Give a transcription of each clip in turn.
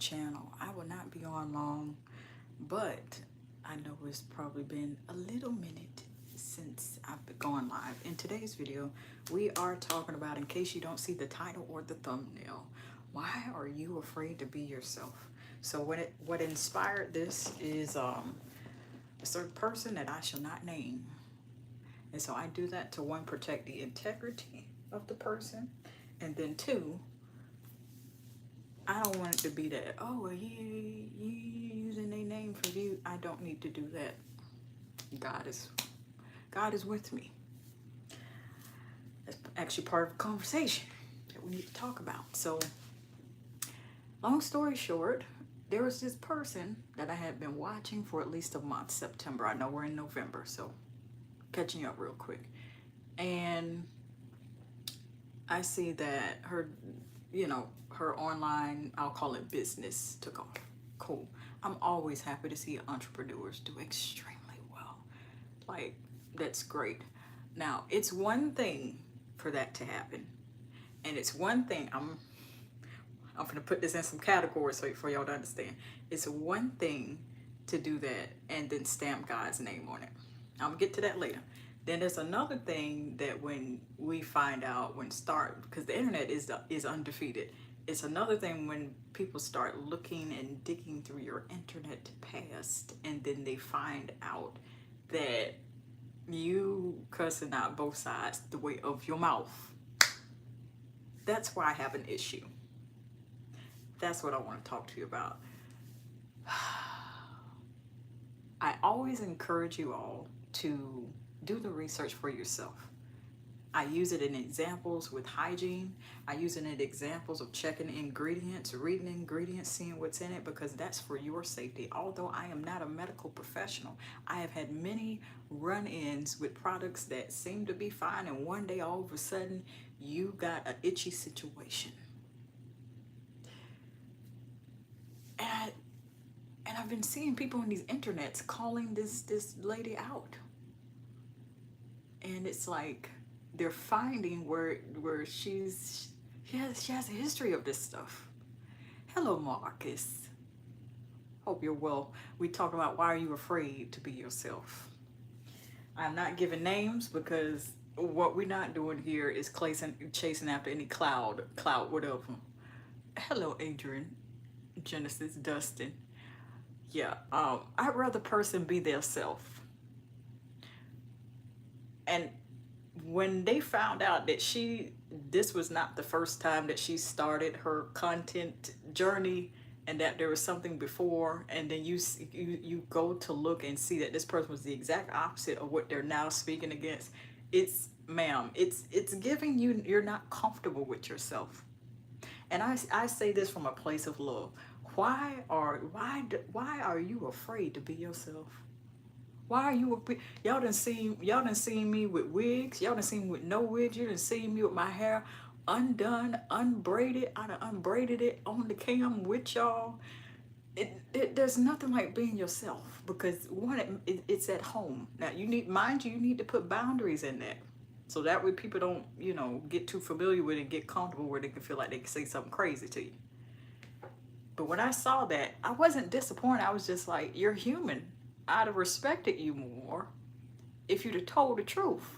channel. I will not be on long, but I know it's probably been a little minute since I've been going live. In today's video, we are talking about, in case you don't see the title or the thumbnail, why are you afraid to be yourself? So what inspired this is a certain person that I shall not name. And so I do that to, one, protect the integrity of the person, and then two, I don't want it to be that, oh, well, you using their name for view. I don't need to do that. God is with me. That's actually part of the conversation that we need to talk about. So, long story short, there was this person that I had been watching for at least a month, September. I know we're in November, so catching up real quick. And I see that her, her online, I'll call it business, took off. Cool. I'm always happy to see entrepreneurs do extremely well. Like, that's great. Now, it's one thing for that to happen. And it's one thing, I'm going to put this in some categories for y'all to understand. It's one thing to do that and then stamp God's name on it. I'm going to get to that later. Then there's another thing that when we find out, because the internet is undefeated. It's another thing when people start looking and digging through your internet past, and then they find out that you cussing out both sides the way of your mouth. That's why I have an issue. That's what I want to talk to you about. I always encourage you all to do the research for yourself. I use it in examples with hygiene. I use it in examples of checking ingredients, reading ingredients, seeing what's in it, because that's for your safety. Although I am not a medical professional, I have had many run-ins with products that seem to be fine, and one day all of a sudden you got an itchy situation. And I've been seeing people on these internets calling this lady out. And it's like they're finding where she has a history of this stuff. Hello, Marcus. Hope you're well. We talk about why are you afraid to be yourself. I'm not giving names because what we're not doing here is chasing after any cloud, whatever. Hello, Adrian, Genesis, Dustin. Yeah, I'd rather person be their self. And when they found out that this was not the first time that she started her content journey, and that there was something before, and then you go to look and see that this person was the exact opposite of what they're now speaking against, it's giving you're not comfortable with yourself. And I say this from a place of love. Why are you afraid to be yourself? Why are you? Y'all done seen me with wigs. Y'all done seen me with no wigs. You done seen me with my hair undone, unbraided. I done unbraided it on the cam with y'all. There's nothing like being yourself, because one, it's at home. Now you need to put boundaries in that, so that way people don't get too familiar with it and get comfortable where they can feel like they can say something crazy to you. But when I saw that, I wasn't disappointed. I was just like, you're human. I'd have respected you more if you'd have told the truth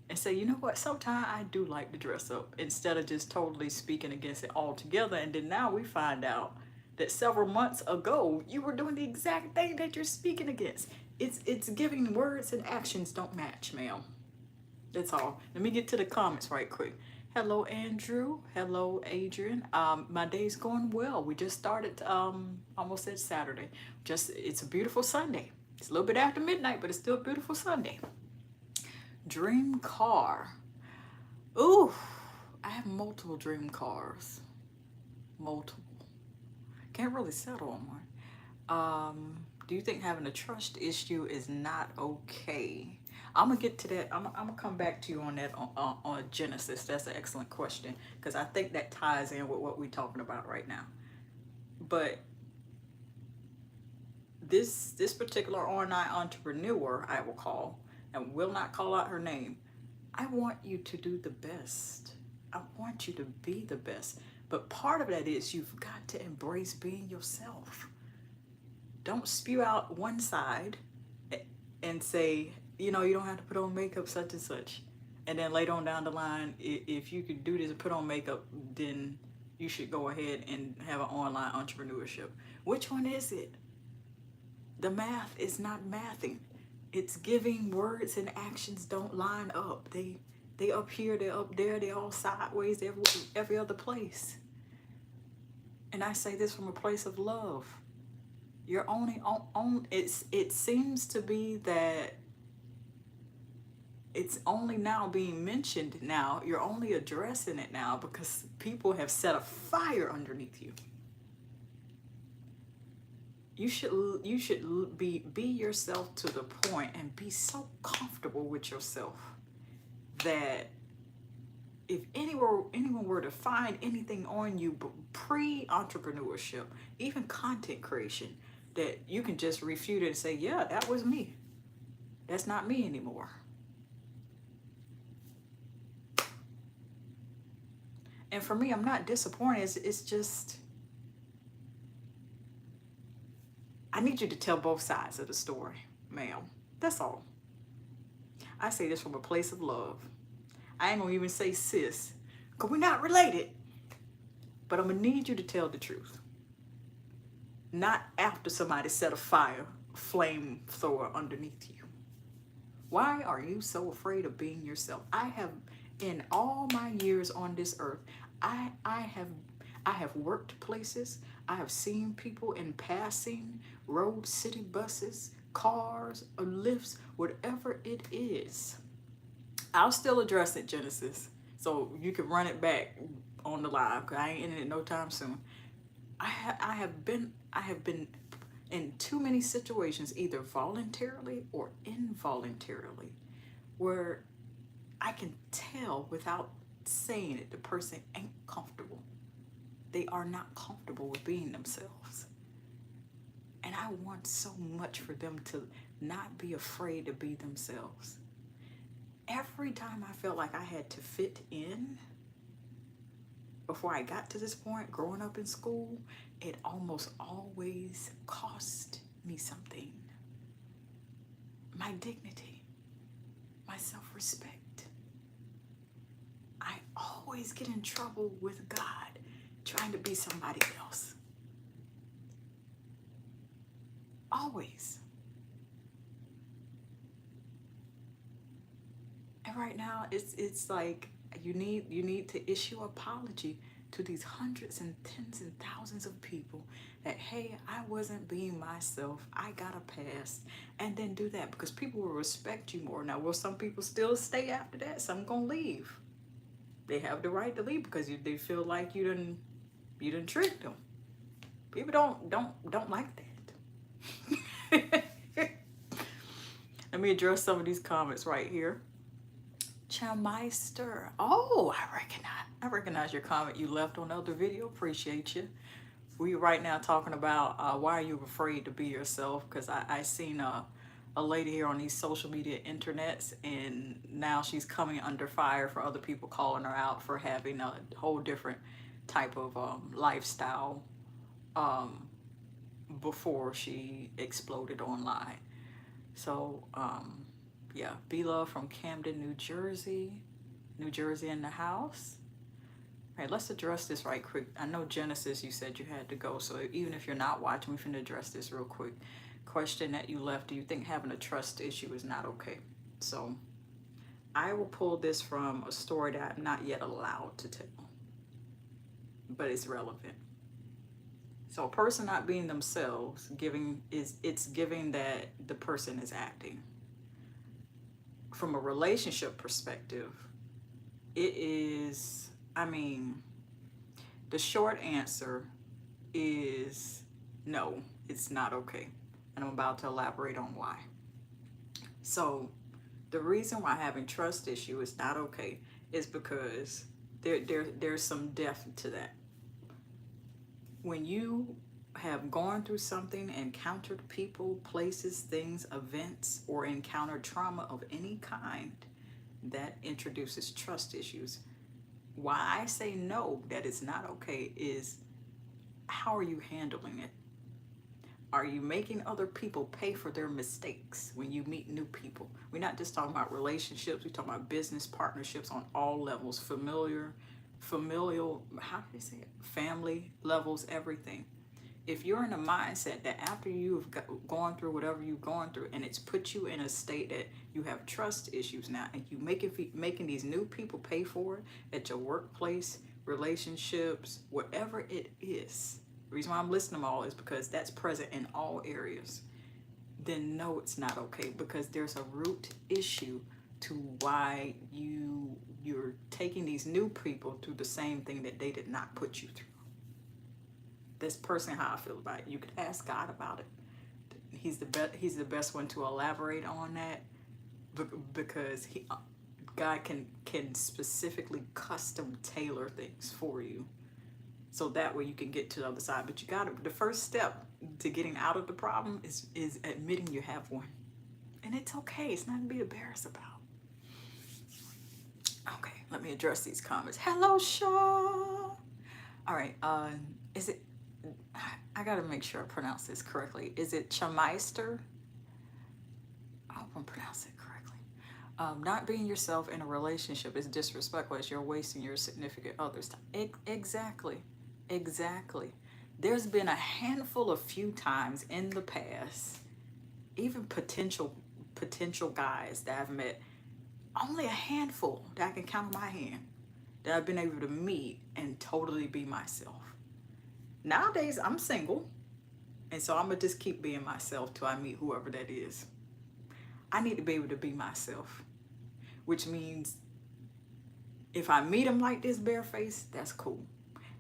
and say, you know what, sometimes I do like to dress up, instead of just totally speaking against it altogether. And then now we find out that several months ago you were doing the exact thing that you're speaking against. It's giving words and actions don't match, ma'am. That's all. Let me get to the comments right quick. Hello, Andrew. Hello, Adrian. My day's going well. We just started, almost at Saturday. It's a beautiful Sunday. It's a little bit after midnight, but it's still a beautiful Sunday. Dream car. Ooh, I have multiple dream cars. Multiple. Can't really settle on one. Do you think having a trust issue is not okay? I'm gonna get to that. I'm gonna come back to you on that on Genesis. That's an excellent question, because I think that ties in with what we're talking about right now. But this particular online entrepreneur, I will call, and will not call out her name. I want you to do the best. I want you to be the best. But part of that is you've got to embrace being yourself. Don't spew out one side and say, you know, you don't have to put on makeup such and such. And then later on down the line, if you could do this and put on makeup, then you should go ahead and have an online entrepreneurship. Which one is it? The math is not mathing. It's giving. Words and actions don't line up. They up here, they're up there, they're all sideways every other place. And I say this from a place of love. You're only on it seems to be that it's only now being mentioned now. You're only addressing it now because people have set a fire underneath you. You should be yourself to the point and be so comfortable with yourself that if anyone were to find anything on you pre-entrepreneurship, even content creation, that you can just refute it and say, yeah, that was me. That's not me anymore. And for me, I'm not disappointed. It's just, I need you to tell both sides of the story, ma'am. That's all. I say this from a place of love. I ain't gonna even say sis, because we're not related. But I'm gonna need you to tell the truth. Not after somebody set a flamethrower underneath you. Why are you so afraid of being yourself? I have, in all my years on this earth, I have worked places. I have seen people in passing, road, city buses, cars, or lifts, whatever it is. I'll still address it, Genesis, so you can run it back on the live, because I ain't in it no time soon. I have been in too many situations, either voluntarily or involuntarily, where I can tell without saying it, the person ain't comfortable. They are not comfortable with being themselves. And I want so much for them to not be afraid to be themselves. Every time I felt like I had to fit in, before I got to this point, growing up in school, it almost always cost me something. My dignity, my self-respect. I always get in trouble with God trying to be somebody else. Always. And right now, it's like you need to issue an apology to these hundreds and tens and thousands of people that, hey, I wasn't being myself, I got a pass, and then do that, because people will respect you more. Now, will some people still stay after that? Some gonna leave. They have the right to leave because they feel like you done tricked them. People don't like that. Let me address some of these comments right here. Chameister. Oh, I recognize your comment you left on the other video. Appreciate you. We right now talking about why are you afraid to be yourself? Because I seen a lady here on these social media internets, and now she's coming under fire for other people calling her out for having a whole different type of lifestyle before she exploded online. So yeah, Be Love from Camden, New Jersey in the house. All right, let's address this right quick. I know Genesis, you said you had to go, so even if you're not watching, we finna address this real quick. Question that you left: do you think having a trust issue is not okay? So I will pull this from a story that I'm not yet allowed to tell, but it's relevant. So a person not being themselves, giving that the person is acting. From a relationship perspective, it is, the short answer is no, it's not okay. And I'm about to elaborate on why. So the reason why having trust issue is not okay is because there's some depth to that. When you have gone through something, encountered people, places, things, events, or encountered trauma of any kind, that introduces trust issues. Why I say no, that is not okay, is how are you handling it? Are you making other people pay for their mistakes when you meet new people? We're not just talking about relationships, we're talking about business partnerships on all levels, familial, how do you say it? Family levels, everything. If you're in a mindset that after you've gone through whatever you've gone through and it's put you in a state that you have trust issues now, and you making these new people pay for it at your workplace, relationships, whatever it is. The reason why I'm listing them all is because that's present in all areas. Then no, it's not okay, because there's a root issue to why you're taking these new people through the same thing that they did not put you through. This person, how I feel about it. You could ask God about it. He's the best one to elaborate on that, because God can specifically custom tailor things for you, so that way you can get to the other side. But the first step to getting out of the problem is admitting you have one, and it's okay. It's nothing to be embarrassed about. Okay, let me address these comments. Hello, Shaw. All right, is it? I gotta make sure I pronounce this correctly. Is it Chameister? I hope I'm pronouncing it correctly. Not being yourself in a relationship is disrespectful, as you're wasting your significant other's time. Exactly. There's been a handful of few times in the past, even potential guys that I've met, only a handful that I can count on my hand, that I've been able to meet and totally be myself. Nowadays, I'm single, and so I'm gonna just keep being myself till I meet whoever that is. I need to be able to be myself, which means if I meet him like this, barefaced, that's cool.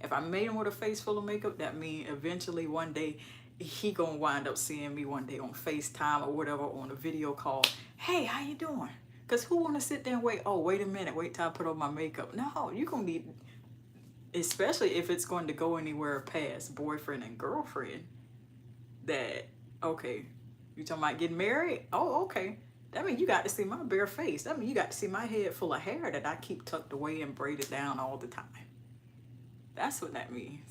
If I meet him with a face full of makeup, that means eventually one day he gonna wind up seeing me one day on FaceTime or whatever, on a video call. Hey, how you doing? Because who wanna sit there and wait? Oh, wait a minute, wait till I put on my makeup. No, you're gonna need, especially if it's going to go anywhere past boyfriend and girlfriend, that, okay, you talking about getting married? Oh, okay. That means you got to see my bare face. That means you got to see my head full of hair that I keep tucked away and braided down all the time. That's what that means.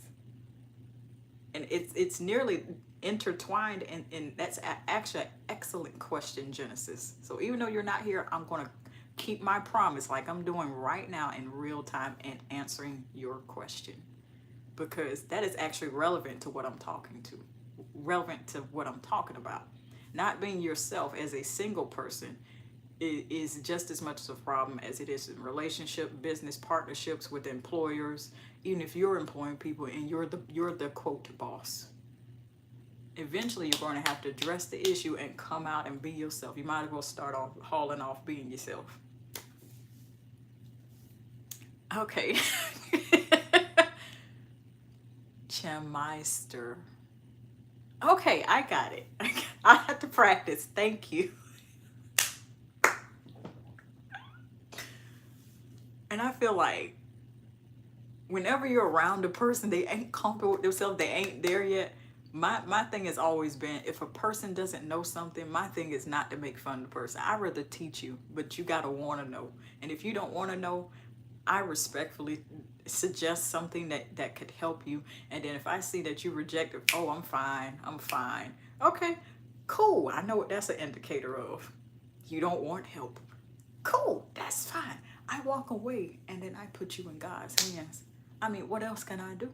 And it's nearly intertwined, and that's actually an excellent question, Genesis. So even though you're not here, I'm going to keep my promise like I'm doing right now in real time and answering your question, because that is actually relevant to what I'm talking about. Not being yourself as a single person is just as much of a problem as it is in relationship, business partnerships with employers, even if you're employing people and you're the quote boss. Eventually you're going to have to address the issue and come out and be yourself. You might as well start off hauling off being yourself. Okay. Chameister. Okay, I got it. I had to practice. Thank you. And I feel like whenever you're around a person, they ain't comfortable with themselves, they ain't there yet. My thing has always been, if a person doesn't know something, my thing is not to make fun of the person. I'd rather teach you, but you gotta want to know. And if you don't want to know, I respectfully suggest something that could help you. And then if I see that you reject it, oh, I'm fine. Okay, cool. I know what that's an indicator of. You don't want help. Cool, that's fine. I walk away, and then I put you in God's hands. I mean, what else can I do?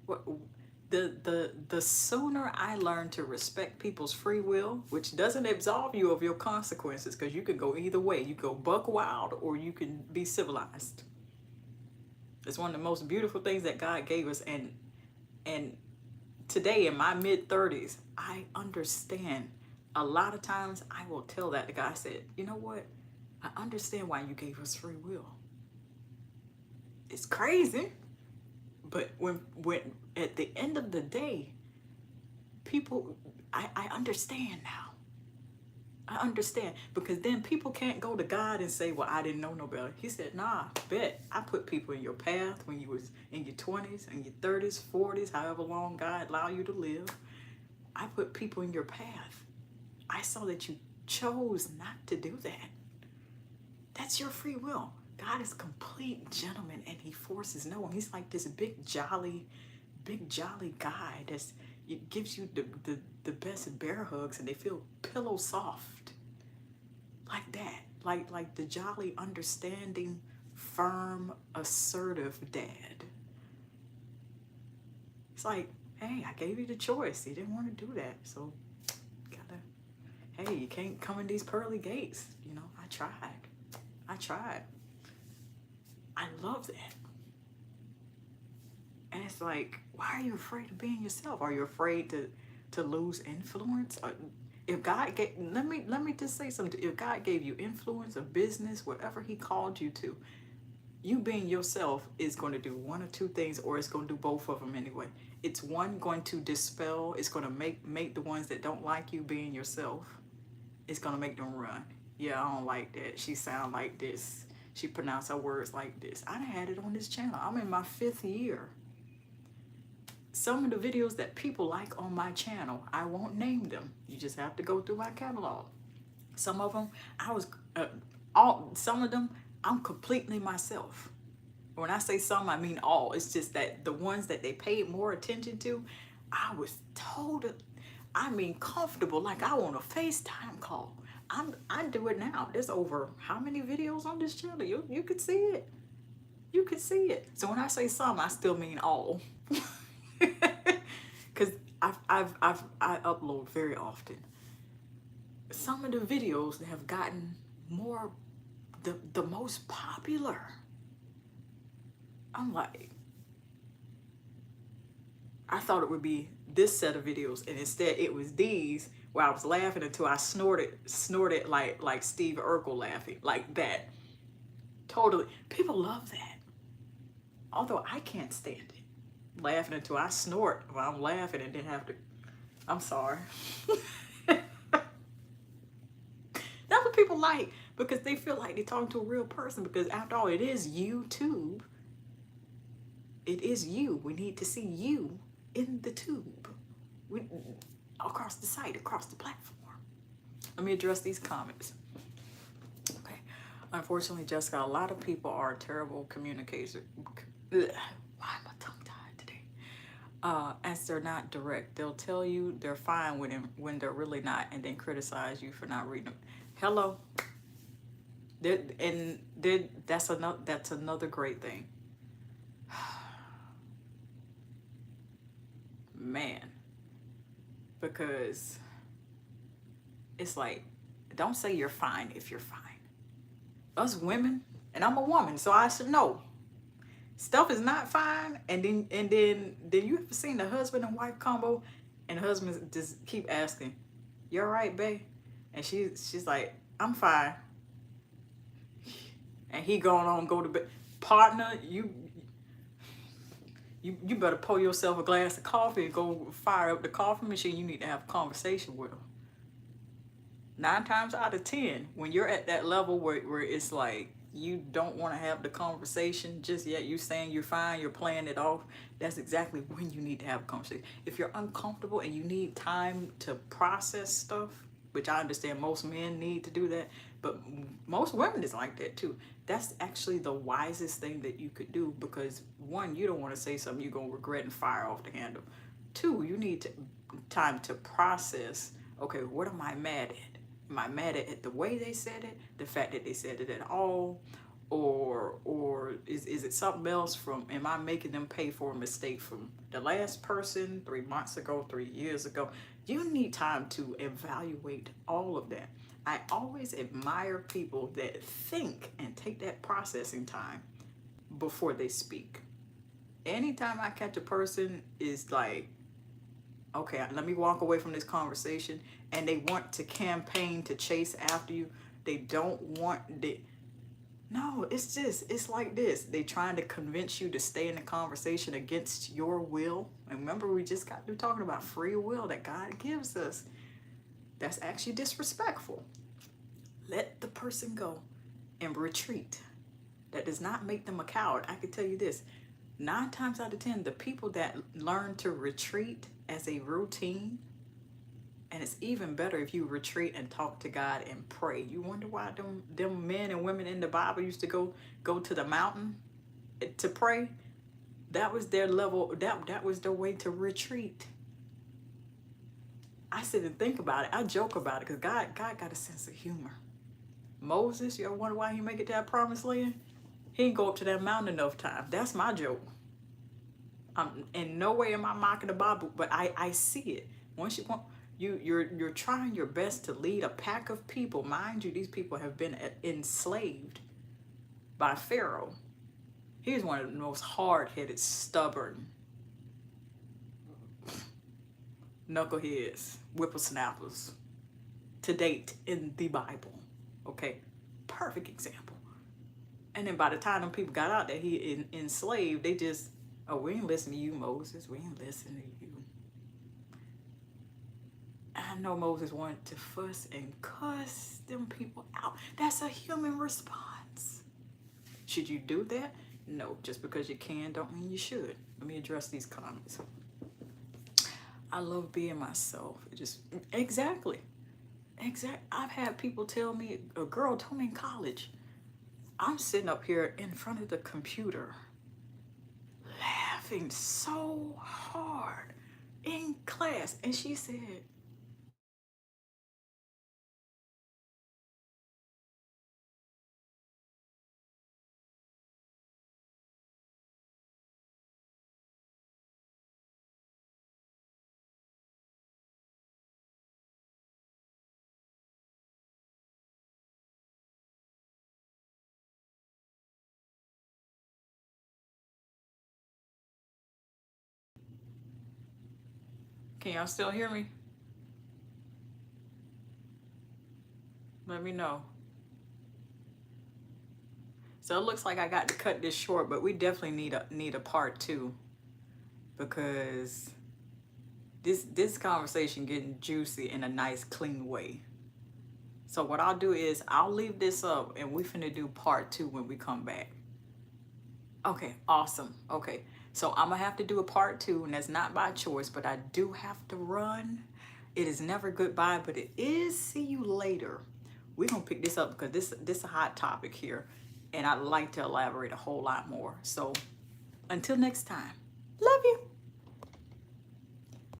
What, the sooner I learn to respect people's free will, which doesn't absolve you of your consequences, because you can go either way. You go buck wild, or you can be civilized. It's one of the most beautiful things that God gave us. And today, in my mid-30s, I understand. A lot of times I will tell that to God. I said, you know what? I understand why you gave us free will. It's crazy. But when at the end of the day, people, I understand now. I understand, because then people can't go to God and say, well, I didn't know no better. He said, nah, bet. I put people in your path when you was in your 20s, in your 30s, 40s, however long God allow you to live. I put people in your path. I saw that you chose not to do that. That's your free will. God is a complete gentleman, and he forces no one. He's like this big jolly guy that's it gives you the best bear hugs, and they feel pillow soft like that. Like the jolly, understanding, firm, assertive dad. It's like, hey, I gave you the choice. You didn't want to do that, so gotta. Hey, you can't come in these pearly gates. You know, I tried. I tried. I love that. And it's like, why are you afraid of being yourself? Are you afraid to lose influence? If God gave, let me just say something. If God gave you influence, a business, whatever He called you to, you being yourself is going to do one or two things, or it's going to do both of them anyway. It's one, going to dispel. It's going to make the ones that don't like you being yourself. It's going to make them run. Yeah, I don't like that. She sound like this. She pronounced her words like this. I done had it on this channel. I'm in my 5th year. Some of the videos that people like on my channel, I won't name them. You just have to go through my catalog. Some of them, some of them, I'm completely myself. When I say some, I mean all. It's just that the ones that they paid more attention to, I was comfortable. Like I want a FaceTime call. I do it now. There's over how many videos on this channel? You could see it. You could see it. So when I say some, I still mean all. Because I upload very often. Some of the videos that have gotten more, the most popular. I'm like, I thought it would be this set of videos, and instead it was these where I was laughing until I snorted like Steve Urkel laughing, like that. Totally. People love that. Although I can't stand it. Laughing until I snort while I'm laughing and then have to, I'm sorry. That's what people like, because they feel like they're talking to a real person, because after all, it is YouTube. It is you. We need to see you in the tube. Across the site, across the platform. Let me address these comments. Okay. Unfortunately, Jessica, a lot of people are terrible communicators. Why am I tongue-tied today? As they're not direct. They'll tell you they're fine with him when they're really not, and then criticize you for not reading them. Hello. That's another great thing. Man. Because it's like, don't say you're fine if you're fine. Us women, and I'm a woman, so I should know. Stuff is not fine, and then you ever seen the husband and wife combo, and the husband just keep asking, "You all right, babe?" And she's like, "I'm fine." And he going on, go to bed. Partner, you better pour yourself a glass of coffee and go fire up the coffee machine. You need to have a conversation with him. 9 times out of 10, when you're at that level where it's like you don't want to have the conversation just yet, you saying you're fine, you're playing it off, that's exactly when you need to have a conversation. If you're uncomfortable and you need time to process stuff, which I understand most men need to do that, but most women is like that too. That's actually the wisest thing that you could do, because 1, you don't want to say something you're going to regret and fire off the handle. 2, you need time to process, okay, what am I mad at? Am I mad at the way they said it, the fact that they said it at all, or is it something else from, am I making them pay for a mistake from the last person 3 months ago, 3 years ago? You need time to evaluate all of that. I always admire people that think and take that processing time before they speak. Anytime I catch a person is like, okay, let me walk away from this conversation, and they want to campaign to chase after you. They don't want no, it's like this. They trying to convince you to stay in the conversation against your will. And remember, we just got through talking about free will that God gives us. That's actually disrespectful. Let the person go and retreat. That does not make them a coward. I can tell you this. 9 times out of 10, the people that learn to retreat as a routine, And it's even better if you retreat and talk to God and pray. You wonder why them men and women in the Bible used to go to the mountain to pray? That was their level, that was their way to retreat. I sit and think about it. I joke about it because God got a sense of humor. Moses, you ever wonder why he make it to that promised land? He didn't go up to that mountain enough times. That's my joke. In no way am I mocking the Bible, but I see it. Once you want, you're trying your best to lead a pack of people. Mind you, these people have been enslaved by Pharaoh. He's one of the most hard-headed, stubborn, knuckleheads, whippersnappers to date in the Bible. Okay, perfect example. And then by the time them people got out there, he enslaved. They just, oh, we ain't listening to you, Moses. We ain't listening to you. I know Moses wanted to fuss and cuss them people out. That's a human response. Should you do that? No, just because you can don't mean you should. Let me address these comments. I love being myself. It just, exactly. I've had people tell me, a girl told me in college, I'm sitting up here in front of the computer laughing so hard in class. And she said, can y'all still hear me? Let me know. So it looks like I got to cut this short, but we definitely need a part 2 because this conversation getting juicy in a nice, clean way. So what I'll do is I'll leave this up and we finna do part 2 when we come back. Okay, awesome. Okay, so I'm gonna have to do a part 2, and that's not by choice, but I do have to run. It is never goodbye, but it is see you later. We're gonna pick this up because this is a hot topic here, and I'd like to elaborate a whole lot more. So until next time, love you.